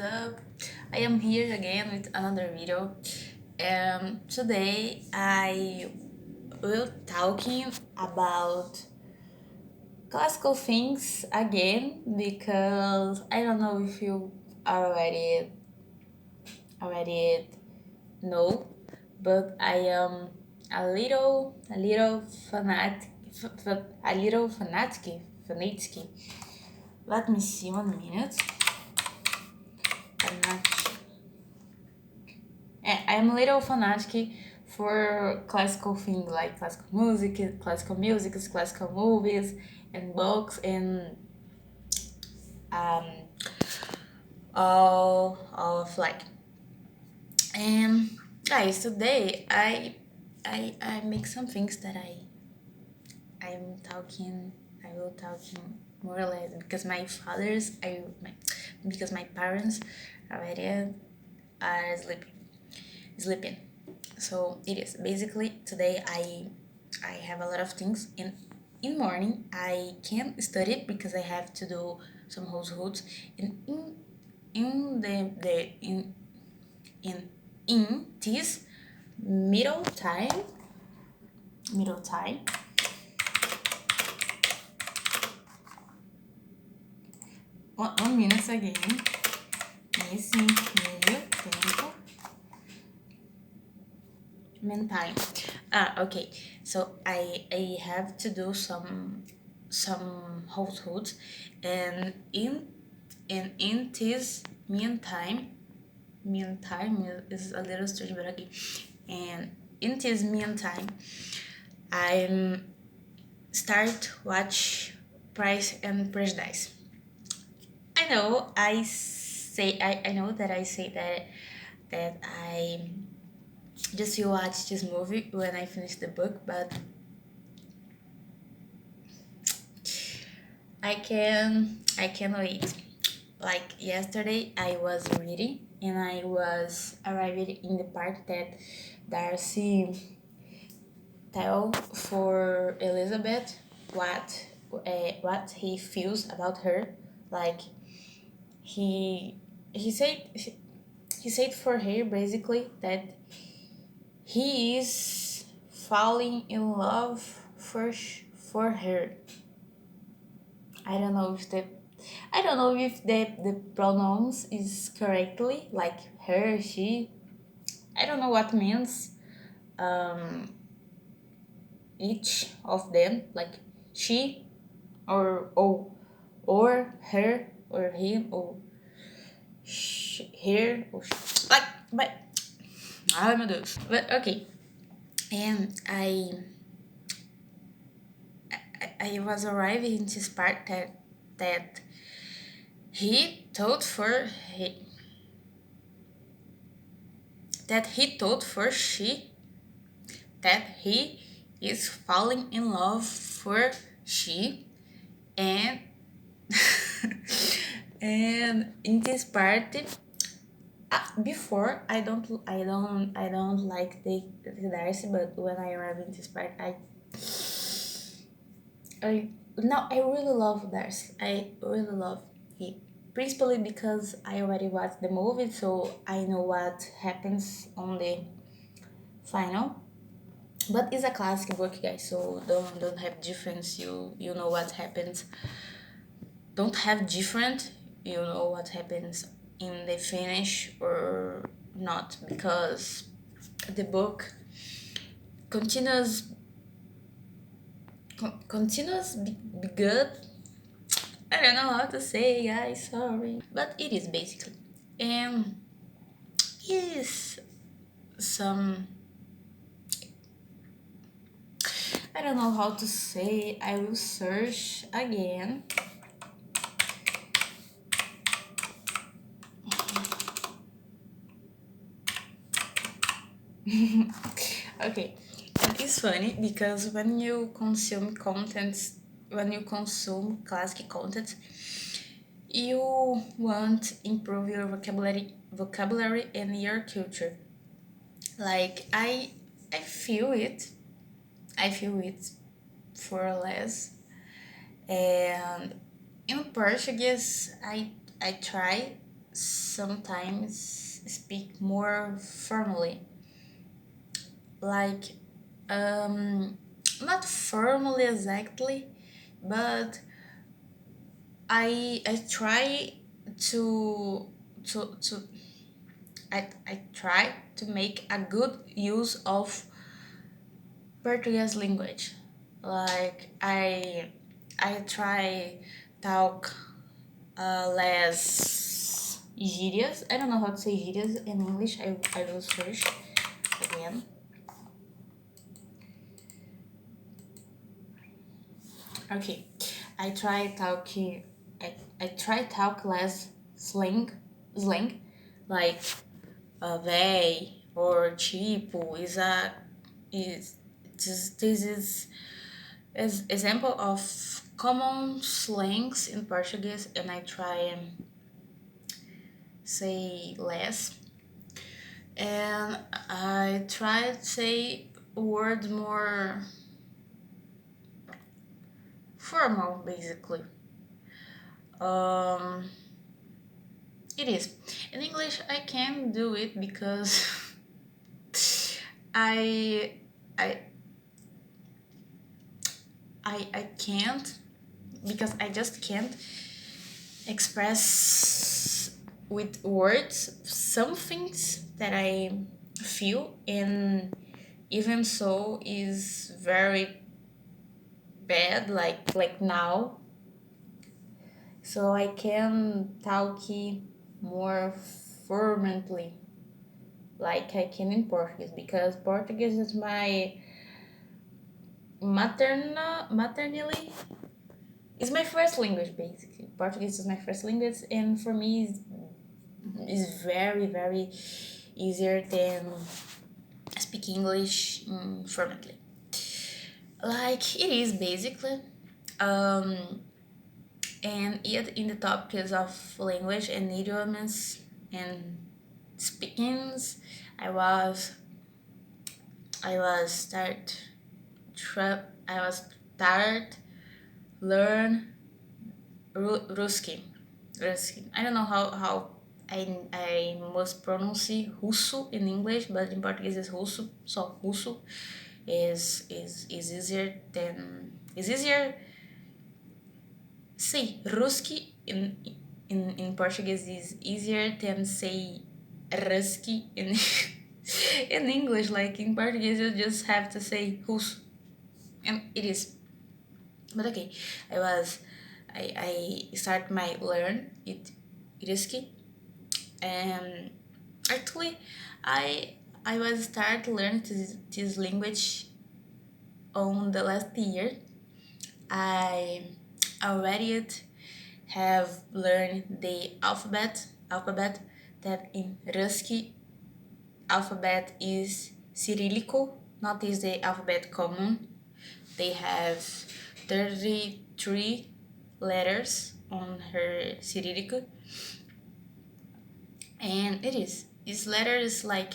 Up? I am here again with another video. Today I will talking about classical things again because I don't know if you already know, but I am a little fanatic. Let me see 1 minute. Fanatic. I'm a little fanatic for classical things like classical music, classical movies, and books, and um, all of like. And guys, today I make some things that I'm talking I will talking more or less because because my parents already are sleeping. So it is basically today I have a lot of things in morning I can't study it because I have to do some households and in the in this middle time 1 minute again nesse meio tempo time. Okay. So I have to do some households, and in this meantime is a little strange, but okay. And in this meantime, I'm start watch Price and Prejudice. I know that I say that I just will watch this movie when I finish the book, but I can wait. Like yesterday, I was reading and I was arriving in the part that Darcy tell for Elizabeth what he feels about her. Like he he said he said for her basically that he is falling in love for her. I don't know if the pronouns is correctly like her, she. I don't know what means um each of them, like she or her or him or her or like, but I don't know. But okay, and I was arriving in this part that he told for he that he told for she that he is falling in love for she, and and in this part before I don't like the Darcy, but when I arrive in this part I no, I really love Darcy. I really love it. Principally because I already watched the movie, so I know what happens on the final. But it's a classic book, guys, so don't have difference. You know what happens. Don't have different. You know what happens in the finish or not, because the book continues continues be good. I don't know how to say, guys. Sorry, but it is basically, and is some. I don't know how to say. I will search again. Okay, and it's funny because when you consume classic content, you want improve your vocabulary and your culture. Like I feel it. I feel it for less. And in Portuguese, I try. sometimes speak more firmly, like um, not firmly exactly, but I try to to I try to make a good use of Portuguese language. Like I try talk less gírias. I don't know how to say gírias in English. I will search again. Okay, I try talking. I try talk less slang, like véi or tipo is a is this is example of common slangs in Portuguese, and I try and say less, and I try to say words more formal, basically. Um, it is. In English, I can do it because I I I can't, because I just can't express with words some things that I feel, and even so is very bad, like now. So I can talk more fluently, like I can in Portuguese, because Portuguese is my maternally is my first language, basically. Portuguese is my first language, and for me is very easier than speak English fluently. Like it is basically. Um, and yet in the topics of language and idioms and speakings, I was I was I was start learn Ruski. Ruski. I don't know how I must pronounce russo in English, but in Portuguese is russo. So russo is easier than is easier. Say ruski in Portuguese is easier than say ruski in in English. Like in Portuguese, you just have to say russo, and it is. But okay, I was I start my learn it ruski, and actually I was start learn this language on the last year. I already have learned the alphabet that in Ruski alphabet is Cyrillico, not is the alphabet common. They have 33 letters on her Cyrillico, and it is. These letters like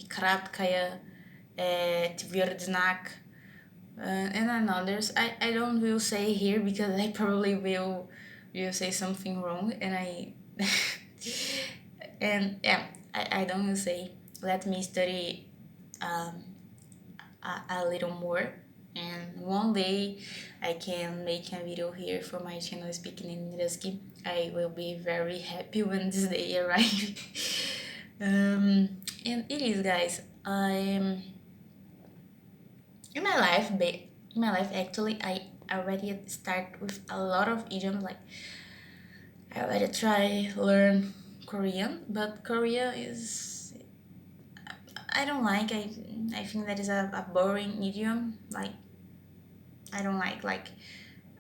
Kratkaya, Tvrdznak, and others. I don't will say here because I probably will say something wrong, and I and yeah, I don't will say. Let me study um, a little more, and one day I can make a video here for my channel speaking in Ruski. I will be very happy when this day arrives. And it is, guys. I'm in my life, actually, I already start with a lot of idioms. Like I already try learn Korean, but Korea is I don't like. I think that is a boring idiom. Like I don't like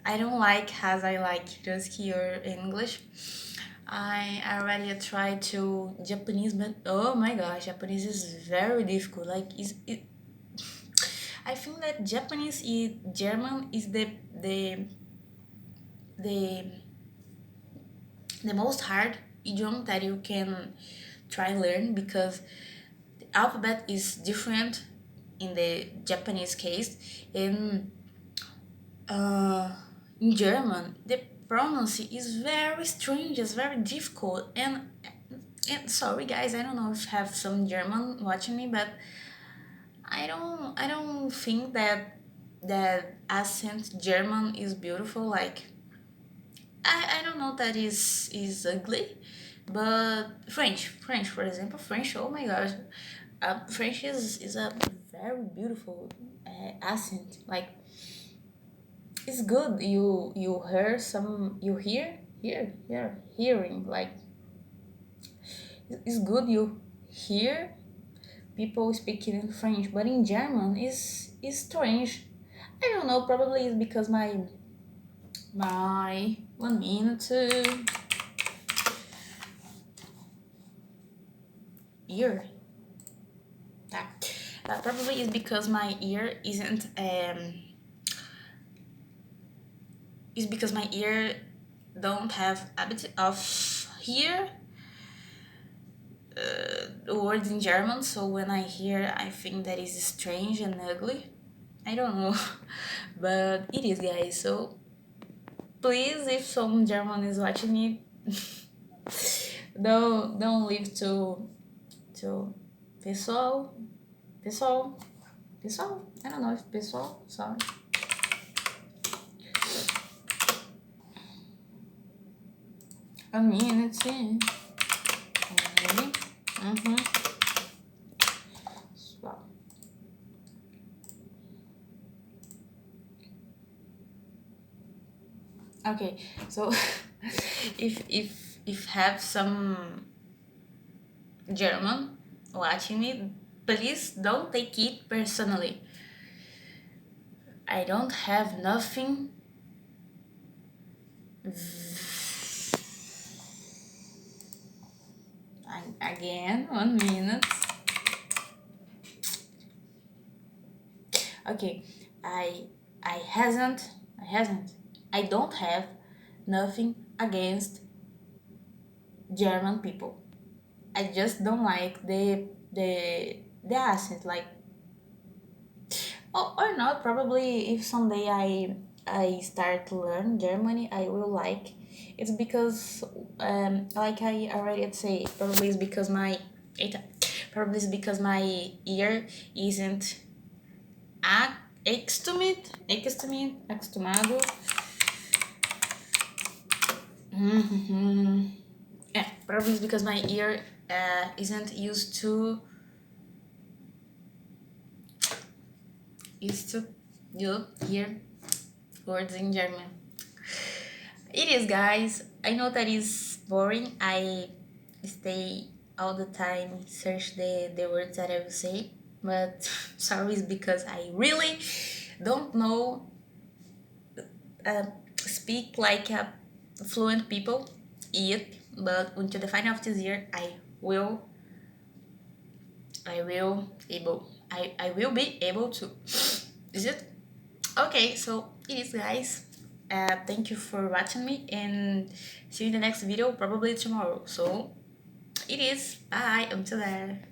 I don't like as I like Ruski or English. I already tried to Japanese, but oh my gosh, Japanese is very difficult. Like I think that Japanese is German is the the most hard idiom that you can try learn, because the alphabet is different in the Japanese case. In uh, in German, the pronounce is very strange, it's very difficult. And sorry guys, I don't know if have some German watching me, but I don't think that accent German is beautiful. Like I don't know that is ugly, but French for example, French. Oh my gosh, French is a very beautiful accent. Like it's good. You hear some you hearing like it's good. You hear people speaking in French, but in German is strange. I don't know. Probably it's because my 1 minute ear. That probably is because my ear isn't is because my ear don't have habit of hear words in German. So when I hear, I think that is strange and ugly. I don't know, but it is, guys. So please, if some German is watching me, don't leave to pessoal, pessoal, pessoal. I don't know if pessoal. Sorry. A minute. Okay. Mm-hmm. So, okay. So if have some German watching me, please don't take it personally. I don't have nothing. Again, 1 minute. Okay, I I hasn't I don't have nothing against German people. I just don't like the accent, like or not. Probably if someday I start to learn Germany, I will like. It's because like I already say, probably it's because my eita, probably it's because my ear isn't acostumado. Mm-hmm. Yeah, probably it's because my ear isn't used to hear words in German. It is, guys. I know that is boring. I stay all the time search the words that I will say, but sorry, it's because I really don't know speak like a fluent people yet. But until the final of this year, I will be able to. Is it? Okay, so it is, guys. Thank you for watching me and see you in the next video, probably tomorrow. So it is. Bye. Until then.